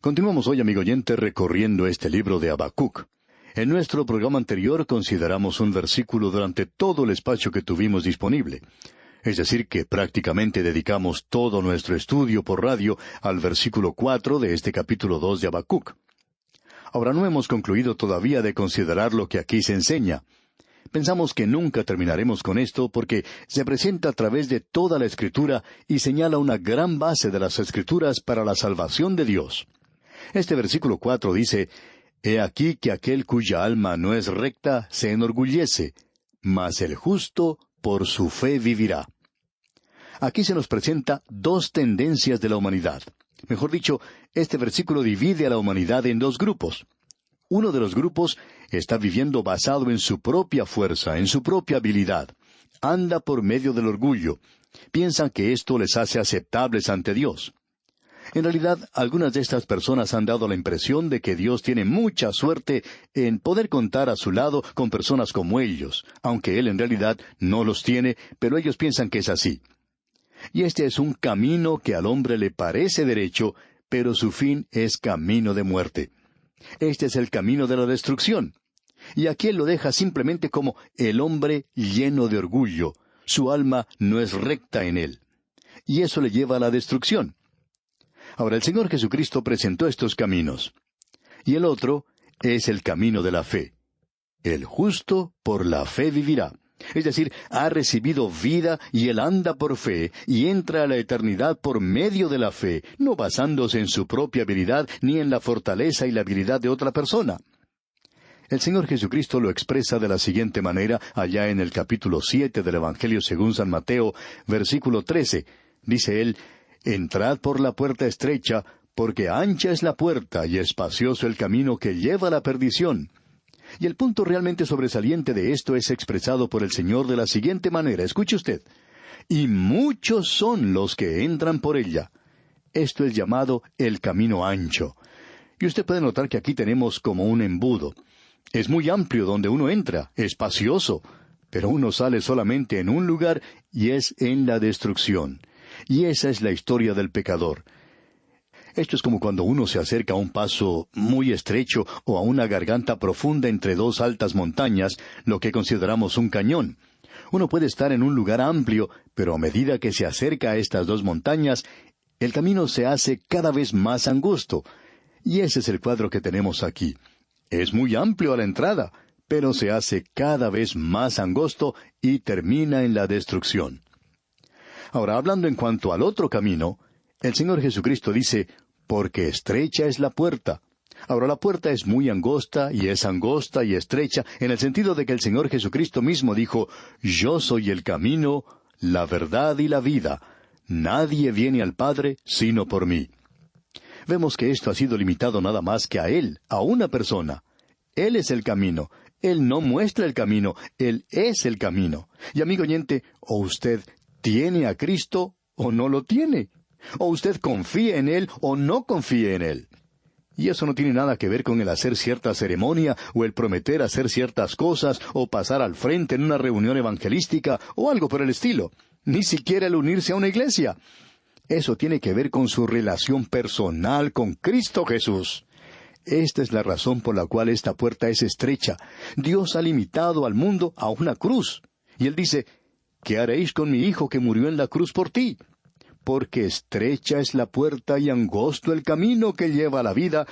Continuamos hoy, amigo oyente, recorriendo este libro de Habacuc. En nuestro programa anterior consideramos un versículo durante todo el espacio que tuvimos disponible. Es decir, que prácticamente dedicamos todo nuestro estudio por radio al versículo 4 de este capítulo 2 de Habacuc. Ahora no hemos concluido todavía de considerar lo que aquí se enseña. Pensamos que nunca terminaremos con esto porque se presenta a través de toda la Escritura y señala una gran base de las Escrituras para la salvación de Dios. Este versículo 4 dice, «He aquí que aquel cuya alma no es recta se enorgullece, mas el justo por su fe vivirá». Aquí se nos presenta dos tendencias de la humanidad. Mejor dicho, este versículo divide a la humanidad en dos grupos. Uno de los grupos está viviendo basado en su propia fuerza, en su propia habilidad. Anda por medio del orgullo. Piensan que esto les hace aceptables ante Dios. En realidad, algunas de estas personas han dado la impresión de que Dios tiene mucha suerte en poder contar a su lado con personas como ellos, aunque Él en realidad no los tiene, pero ellos piensan que es así. Y este es un camino que al hombre le parece derecho, pero su fin es camino de muerte. Este es el camino de la destrucción. Y aquí Él lo deja simplemente como el hombre lleno de orgullo. Su alma no es recta en él. Y eso le lleva a la destrucción. Ahora, el Señor Jesucristo presentó estos caminos. Y el otro es el camino de la fe. El justo por la fe vivirá. Es decir, ha recibido vida y él anda por fe y entra a la eternidad por medio de la fe, no basándose en su propia habilidad ni en la fortaleza y la habilidad de otra persona. El Señor Jesucristo lo expresa de la siguiente manera allá en el capítulo 7 del Evangelio según San Mateo, versículo 13. Dice él, «Entrad por la puerta estrecha, porque ancha es la puerta y espacioso el camino que lleva a la perdición». Y el punto realmente sobresaliente de esto es expresado por el Señor de la siguiente manera. Escuche usted. «Y muchos son los que entran por ella». Esto es llamado el camino ancho. Y usted puede notar que aquí tenemos como un embudo. Es muy amplio donde uno entra, espacioso, pero uno sale solamente en un lugar y es en la destrucción. Y esa es la historia del pecador. Esto es como cuando uno se acerca a un paso muy estrecho o a una garganta profunda entre dos altas montañas, lo que consideramos un cañón. Uno puede estar en un lugar amplio, pero a medida que se acerca a estas dos montañas, el camino se hace cada vez más angosto. Y ese es el cuadro que tenemos aquí. Es muy amplio a la entrada, pero se hace cada vez más angosto y termina en la destrucción. Ahora, hablando en cuanto al otro camino, el Señor Jesucristo dice, «Porque estrecha es la puerta». Ahora, la puerta es muy angosta y estrecha, en el sentido de que el Señor Jesucristo mismo dijo, «Yo soy el camino, la verdad y la vida. Nadie viene al Padre sino por mí». Vemos que esto ha sido limitado nada más que a Él, a una persona. Él es el camino. Él no muestra el camino, Él es el camino. Y amigo oyente, o usted tiene a Cristo o no lo tiene. O usted confía en Él o no confía en Él. Y eso no tiene nada que ver con el hacer cierta ceremonia, o el prometer hacer ciertas cosas, o pasar al frente en una reunión evangelística, o algo por el estilo. Ni siquiera el unirse a una iglesia. Eso tiene que ver con su relación personal con Cristo Jesús. Esta es la razón por la cual esta puerta es estrecha. Dios ha limitado al mundo a una cruz. Y Él dice, «¿Qué haréis con mi Hijo que murió en la cruz por ti? Porque estrecha es la puerta y angosto el camino que lleva a la vida,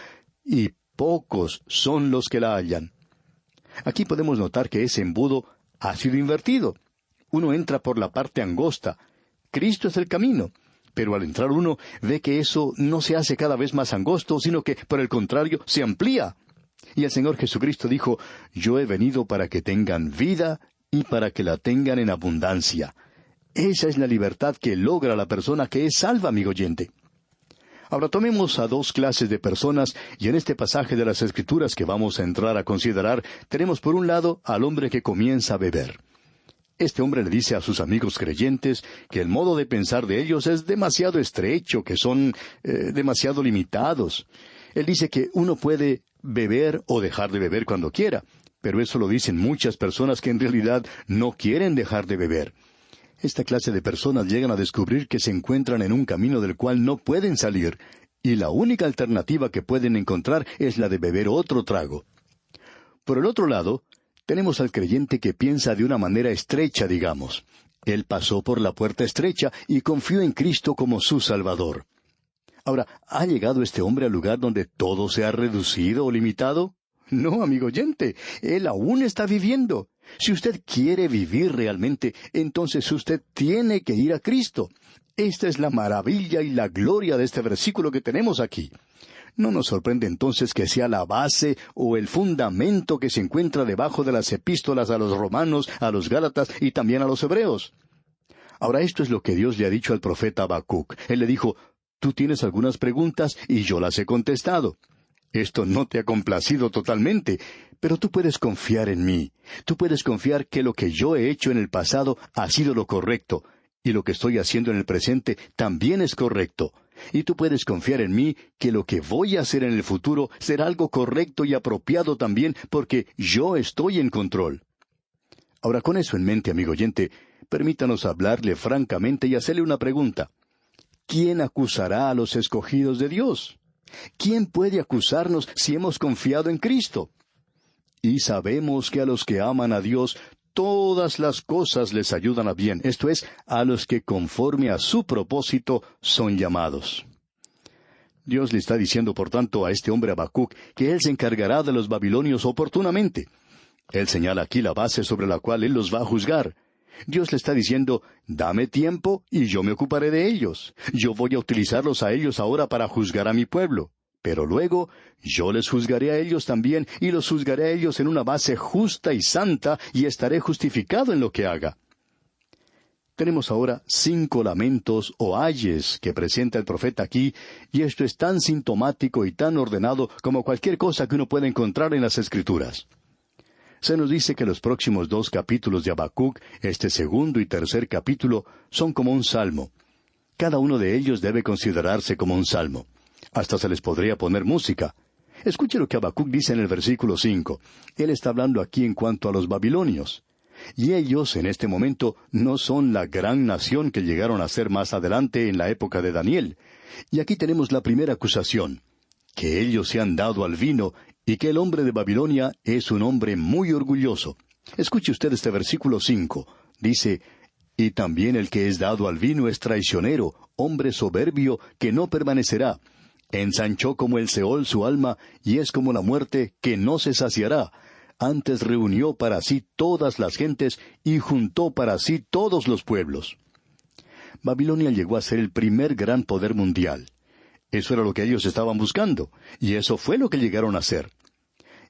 y pocos son los que la hallan». Aquí podemos notar que ese embudo ha sido invertido. Uno entra por la parte angosta. Cristo es el camino. Pero al entrar uno ve que eso no se hace cada vez más angosto, sino que, por el contrario, se amplía. Y el Señor Jesucristo dijo, «Yo he venido para que tengan vida y para que la tengan en abundancia». Esa es la libertad que logra la persona que es salva, amigo oyente. Ahora tomemos a dos clases de personas, y en este pasaje de las Escrituras que vamos a entrar a considerar, tenemos por un lado al hombre que comienza a beber. Este hombre le dice a sus amigos creyentes que el modo de pensar de ellos es demasiado estrecho, que son demasiado limitados. Él dice que uno puede beber o dejar de beber cuando quiera, pero eso lo dicen muchas personas que en realidad no quieren dejar de beber. Esta clase de personas llegan a descubrir que se encuentran en un camino del cual no pueden salir, y la única alternativa que pueden encontrar es la de beber otro trago. Por el otro lado, tenemos al creyente que piensa de una manera estrecha, digamos. Él pasó por la puerta estrecha y confió en Cristo como su Salvador. Ahora, ¿ha llegado este hombre al lugar donde todo se ha reducido o limitado? No, amigo oyente, él aún está viviendo. Si usted quiere vivir realmente, entonces usted tiene que ir a Cristo. Esta es la maravilla y la gloria de este versículo que tenemos aquí. No nos sorprende entonces que sea la base o el fundamento que se encuentra debajo de las epístolas a los romanos, a los gálatas y también a los hebreos. Ahora, esto es lo que Dios le ha dicho al profeta Habacuc. Él le dijo, tú tienes algunas preguntas y yo las he contestado. Esto no te ha complacido totalmente, pero tú puedes confiar en mí. Tú puedes confiar que lo que yo he hecho en el pasado ha sido lo correcto, y lo que estoy haciendo en el presente también es correcto. Y tú puedes confiar en mí que lo que voy a hacer en el futuro será algo correcto y apropiado también, porque yo estoy en control. Ahora, con eso en mente, amigo oyente, permítanos hablarle francamente y hacerle una pregunta. ¿Quién acusará a los escogidos de Dios? ¿Quién puede acusarnos si hemos confiado en Cristo? Y sabemos que a los que aman a Dios, todas las cosas les ayudan a bien, esto es, a los que conforme a su propósito son llamados. Dios le está diciendo, por tanto, a este hombre Habacuc que él se encargará de los babilonios oportunamente. Él señala aquí la base sobre la cual él los va a juzgar. Dios le está diciendo, dame tiempo y yo me ocuparé de ellos. Yo voy a utilizarlos a ellos ahora para juzgar a mi pueblo. Pero luego, yo les juzgaré a ellos también, y los juzgaré a ellos en una base justa y santa, y estaré justificado en lo que haga. Tenemos ahora 5 lamentos o ayes que presenta el profeta aquí, y esto es tan sintomático y tan ordenado como cualquier cosa que uno pueda encontrar en las Escrituras. Se nos dice que los próximos 2 capítulos de Habacuc, este segundo y tercer capítulo, son como un salmo. Cada uno de ellos debe considerarse como un salmo. Hasta se les podría poner música. Escuche lo que Habacuc dice en el versículo 5. Él está hablando aquí en cuanto a los babilonios. Y ellos, en este momento, no son la gran nación que llegaron a ser más adelante en la época de Daniel. Y aquí tenemos la primera acusación, que ellos se han dado al vino, y que el hombre de Babilonia es un hombre muy orgulloso. Escuche usted este versículo 5. Dice, y también el que es dado al vino es traicionero, hombre soberbio, que no permanecerá. Ensanchó como el Seol su alma, y es como la muerte, que no se saciará. Antes reunió para sí todas las gentes, y juntó para sí todos los pueblos. Babilonia llegó a ser el primer gran poder mundial. Eso era lo que ellos estaban buscando, y eso fue lo que llegaron a ser.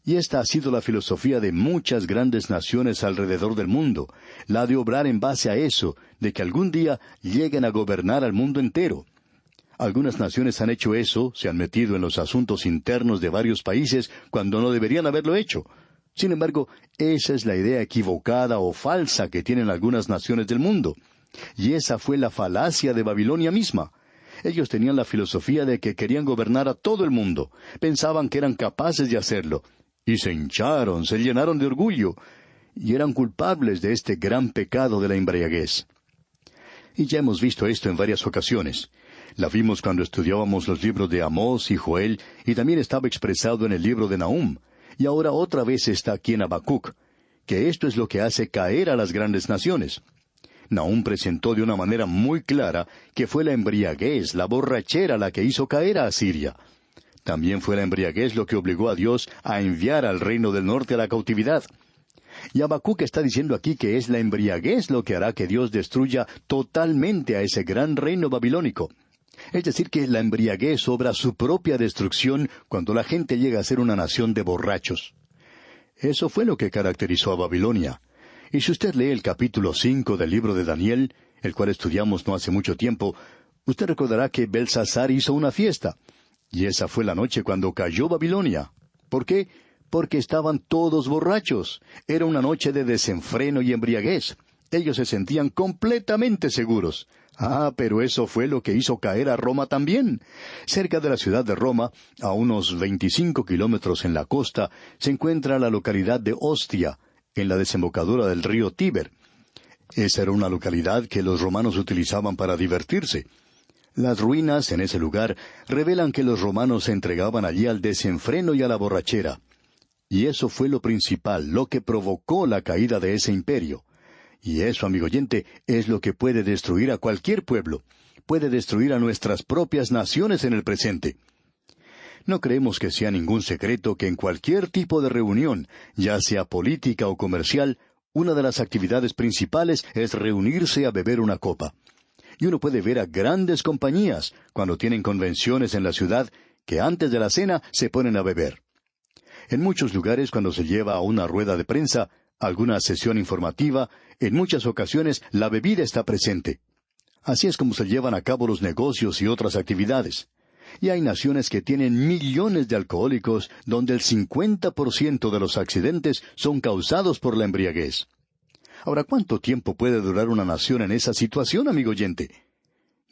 Y esta ha sido la filosofía de muchas grandes naciones alrededor del mundo, la de obrar en base a eso, de que algún día lleguen a gobernar al mundo entero. Algunas naciones han hecho eso, se han metido en los asuntos internos de varios países cuando no deberían haberlo hecho. Sin embargo, esa es la idea equivocada o falsa que tienen algunas naciones del mundo. Y esa fue la falacia de Babilonia misma. Ellos tenían la filosofía de que querían gobernar a todo el mundo. Pensaban que eran capaces de hacerlo. Y se hincharon, se llenaron de orgullo. Y eran culpables de este gran pecado de la embriaguez. Y ya hemos visto esto en varias ocasiones. La vimos cuando estudiábamos los libros de Amós y Joel, y también estaba expresado en el libro de Nahum, y ahora otra vez está aquí en Habacuc, que esto es lo que hace caer a las grandes naciones. Nahum presentó de una manera muy clara que fue la embriaguez, la borrachera la que hizo caer a Asiria. También fue la embriaguez lo que obligó a Dios a enviar al reino del norte a la cautividad. Y Habacuc está diciendo aquí que es la embriaguez lo que hará que Dios destruya totalmente a ese gran reino babilónico. Es decir, que la embriaguez obra su propia destrucción cuando la gente llega a ser una nación de borrachos. Eso fue lo que caracterizó a Babilonia. Y si usted lee el capítulo 5 del libro de Daniel, el cual estudiamos no hace mucho tiempo, usted recordará que Belsasar hizo una fiesta. Y esa fue la noche cuando cayó Babilonia. ¿Por qué? Porque estaban todos borrachos. Era una noche de desenfreno y embriaguez. Ellos se sentían completamente seguros. Pero eso fue lo que hizo caer a Roma también. Cerca de la ciudad de Roma, a unos 25 kilómetros en la costa, se encuentra la localidad de Ostia, en la desembocadura del río Tíber. Esa era una localidad que los romanos utilizaban para divertirse. Las ruinas en ese lugar revelan que los romanos se entregaban allí al desenfreno y a la borrachera. Y eso fue lo principal, lo que provocó la caída de ese imperio. Y eso, amigo oyente, es lo que puede destruir a cualquier pueblo. Puede destruir a nuestras propias naciones en el presente. No creemos que sea ningún secreto que en cualquier tipo de reunión, ya sea política o comercial, una de las actividades principales es reunirse a beber una copa. Y uno puede ver a grandes compañías, cuando tienen convenciones en la ciudad, que antes de la cena se ponen a beber. En muchos lugares, cuando se lleva a una rueda de prensa, alguna sesión informativa, en muchas ocasiones la bebida está presente. Así es como se llevan a cabo los negocios y otras actividades. Y hay naciones que tienen millones de alcohólicos, donde el 50% de los accidentes son causados por la embriaguez. Ahora, ¿cuánto tiempo puede durar una nación en esa situación, amigo oyente?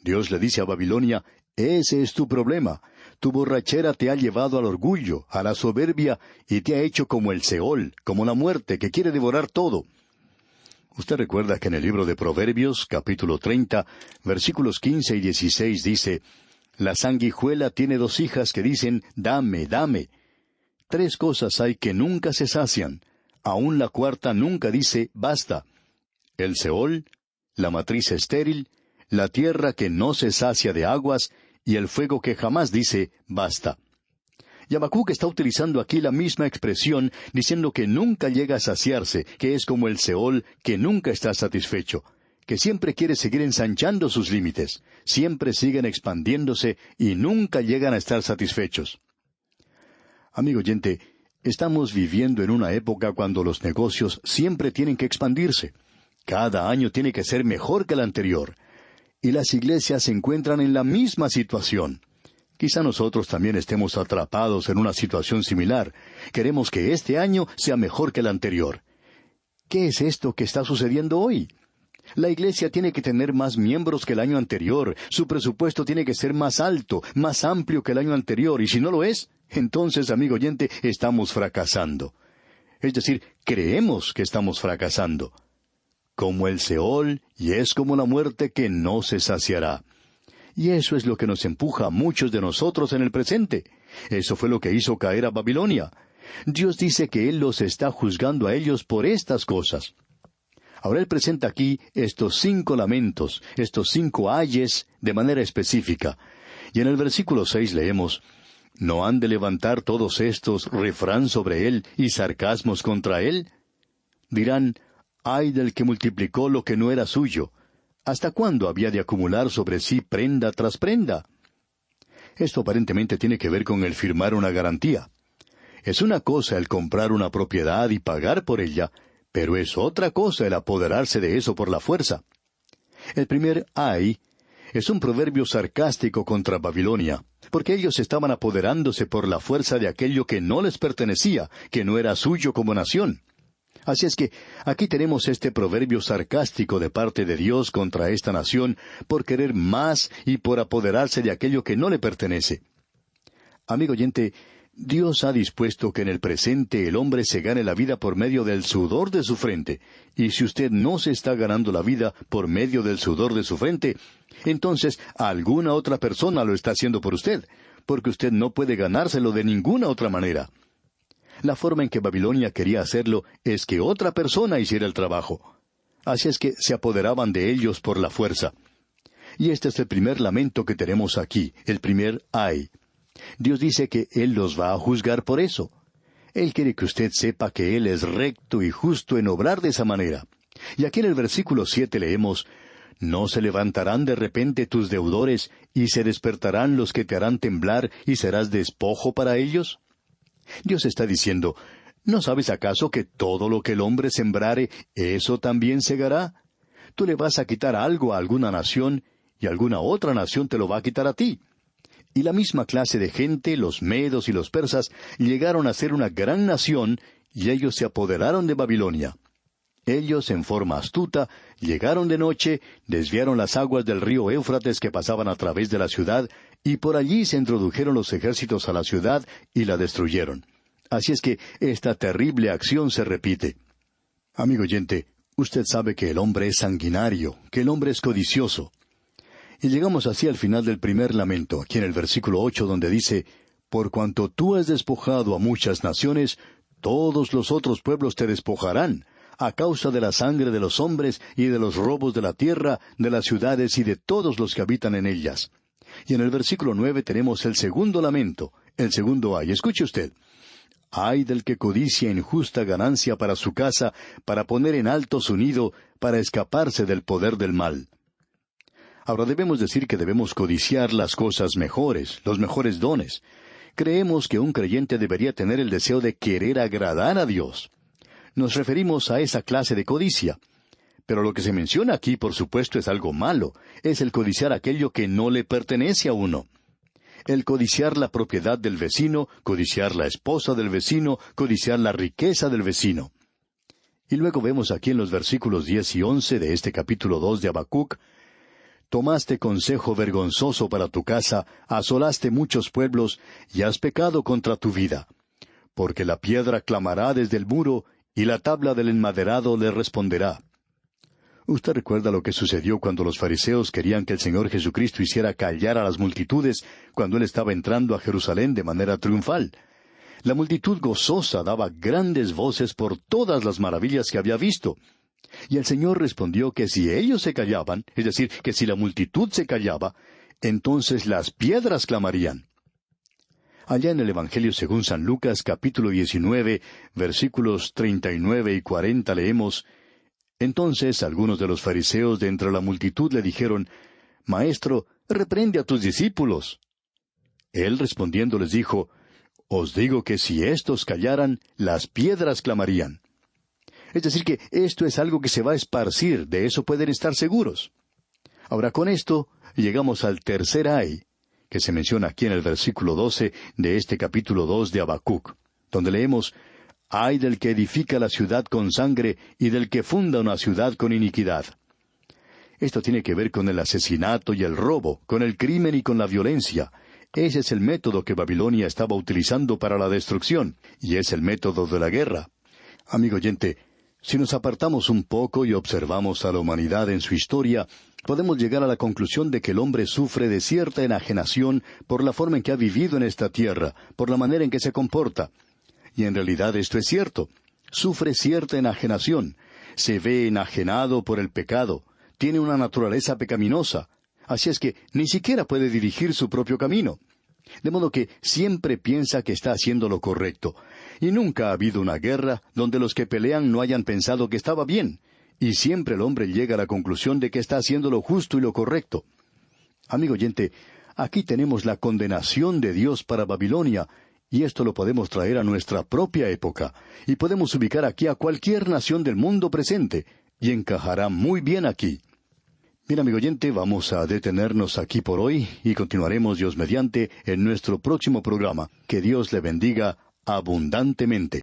Dios le dice a Babilonia, ese es tu problema. Tu borrachera te ha llevado al orgullo, a la soberbia, y te ha hecho como el Seol, como la muerte, que quiere devorar todo. Usted recuerda que en el libro de Proverbios, capítulo 30, versículos 15 y 16 dice, la sanguijuela tiene 2 hijas que dicen, dame, dame. 3 cosas hay que nunca se sacian. Aún la cuarta nunca dice, basta. El Seol, la matriz estéril, la tierra que no se sacia de aguas, y el fuego que jamás dice, basta. Y Habacuc está utilizando aquí la misma expresión, diciendo que nunca llega a saciarse, que es como el Seol, que nunca está satisfecho, que siempre quiere seguir ensanchando sus límites, siempre siguen expandiéndose y nunca llegan a estar satisfechos. Amigo oyente, estamos viviendo en una época cuando los negocios siempre tienen que expandirse. Cada año tiene que ser mejor que el anterior. Y las iglesias se encuentran en la misma situación. Quizá nosotros también estemos atrapados en una situación similar. Queremos que este año sea mejor que el anterior. ¿Qué es esto que está sucediendo hoy? La iglesia tiene que tener más miembros que el año anterior. Su presupuesto tiene que ser más alto, más amplio que el año anterior. Y si no lo es, entonces, amigo oyente, estamos fracasando. Es decir, creemos que estamos fracasando. Como el Seol, y es como la muerte que no se saciará. Y eso es lo que nos empuja a muchos de nosotros en el presente. Eso fue lo que hizo caer a Babilonia. Dios dice que Él los está juzgando a ellos por estas cosas. Ahora Él presenta aquí estos 5 lamentos, estos 5 ayes de manera específica. Y en el versículo 6 leemos, ¿no han de levantar todos estos refrán sobre Él y sarcasmos contra Él? Dirán, ay del que multiplicó lo que no era suyo. ¿Hasta cuándo había de acumular sobre sí prenda tras prenda? Esto aparentemente tiene que ver con el firmar una garantía. Es una cosa el comprar una propiedad y pagar por ella, pero es otra cosa el apoderarse de eso por la fuerza. El primer ay es un proverbio sarcástico contra Babilonia, porque ellos estaban apoderándose por la fuerza de aquello que no les pertenecía, que no era suyo como nación. Así es que aquí tenemos este proverbio sarcástico de parte de Dios contra esta nación por querer más y por apoderarse de aquello que no le pertenece. Amigo oyente, Dios ha dispuesto que en el presente el hombre se gane la vida por medio del sudor de su frente, y si usted no se está ganando la vida por medio del sudor de su frente, entonces alguna otra persona lo está haciendo por usted, porque usted no puede ganárselo de ninguna otra manera. La forma en que Babilonia quería hacerlo es que otra persona hiciera el trabajo. Así es que se apoderaban de ellos por la fuerza. Y este es el primer lamento que tenemos aquí, el primer ay. Dios dice que Él los va a juzgar por eso. Él quiere que usted sepa que Él es recto y justo en obrar de esa manera. Y aquí en el versículo 7 leemos, ¿no se levantarán de repente tus deudores, y se despertarán los que te harán temblar, y serás despojo para ellos? Dios está diciendo, ¿no sabes acaso que todo lo que el hombre sembrare, eso también segará? Tú le vas a quitar algo a alguna nación, y alguna otra nación te lo va a quitar a ti. Y la misma clase de gente, los medos y los persas, llegaron a ser una gran nación, y ellos se apoderaron de Babilonia. Ellos, en forma astuta, llegaron de noche, desviaron las aguas del río Éufrates que pasaban a través de la ciudad, y por allí se introdujeron los ejércitos a la ciudad y la destruyeron. Así es que esta terrible acción se repite. Amigo oyente, usted sabe que el hombre es sanguinario, que el hombre es codicioso. Y llegamos así al final del primer lamento, aquí en el versículo 8, donde dice, por cuanto tú has despojado a muchas naciones, todos los otros pueblos te despojarán, a causa de la sangre de los hombres y de los robos de la tierra, de las ciudades y de todos los que habitan en ellas. Y en el versículo 9 tenemos el segundo lamento, el segundo ay. Escuche usted. Ay del que codicia injusta ganancia para su casa, para poner en alto su nido, para escaparse del poder del mal. Ahora debemos decir que debemos codiciar las cosas mejores, los mejores dones. Creemos que un creyente debería tener el deseo de querer agradar a Dios. Nos referimos a esa clase de codicia. Pero lo que se menciona aquí, por supuesto, es algo malo. Es el codiciar aquello que no le pertenece a uno. El codiciar la propiedad del vecino, codiciar la esposa del vecino, codiciar la riqueza del vecino. Y luego vemos aquí en los versículos 10 y 11 de este capítulo 2 de Habacuc, tomaste consejo vergonzoso para tu casa, asolaste muchos pueblos, y has pecado contra tu vida. Porque la piedra clamará desde el muro, y la tabla del enmaderado le responderá. Usted recuerda lo que sucedió cuando los fariseos querían que el Señor Jesucristo hiciera callar a las multitudes cuando Él estaba entrando a Jerusalén de manera triunfal. La multitud gozosa daba grandes voces por todas las maravillas que había visto. Y el Señor respondió que si ellos se callaban, es decir, que si la multitud se callaba, entonces las piedras clamarían. Allá en el Evangelio según San Lucas, capítulo 19, versículos 39 y 40 leemos, entonces algunos de los fariseos de entre la multitud le dijeron, Maestro, reprende a tus discípulos. Él respondiendo les dijo, Os digo que si éstos callaran, las piedras clamarían. Es decir que esto es algo que se va a esparcir, de eso pueden estar seguros. Ahora con esto llegamos al tercer ay, que se menciona aquí en el versículo 12 de este capítulo 2 de Habacuc, donde leemos, Ay del que edifica la ciudad con sangre y del que funda una ciudad con iniquidad. Esto tiene que ver con el asesinato y el robo, con el crimen y con la violencia. Ese es el método que Babilonia estaba utilizando para la destrucción, y es el método de la guerra. Amigo oyente, si nos apartamos un poco y observamos a la humanidad en su historia, podemos llegar a la conclusión de que el hombre sufre de cierta enajenación por la forma en que ha vivido en esta tierra, por la manera en que se comporta. Y en realidad esto es cierto. Sufre cierta enajenación. Se ve enajenado por el pecado. Tiene una naturaleza pecaminosa. Así es que ni siquiera puede dirigir su propio camino. De modo que siempre piensa que está haciendo lo correcto. Y nunca ha habido una guerra donde los que pelean no hayan pensado que estaba bien. Y siempre el hombre llega a la conclusión de que está haciendo lo justo y lo correcto. Amigo oyente, aquí tenemos la condenación de Dios para Babilonia, y esto lo podemos traer a nuestra propia época, y podemos ubicar aquí a cualquier nación del mundo presente, y encajará muy bien aquí. Bien, amigo oyente, vamos a detenernos aquí por hoy, y continuaremos Dios mediante en nuestro próximo programa. Que Dios le bendiga abundantemente.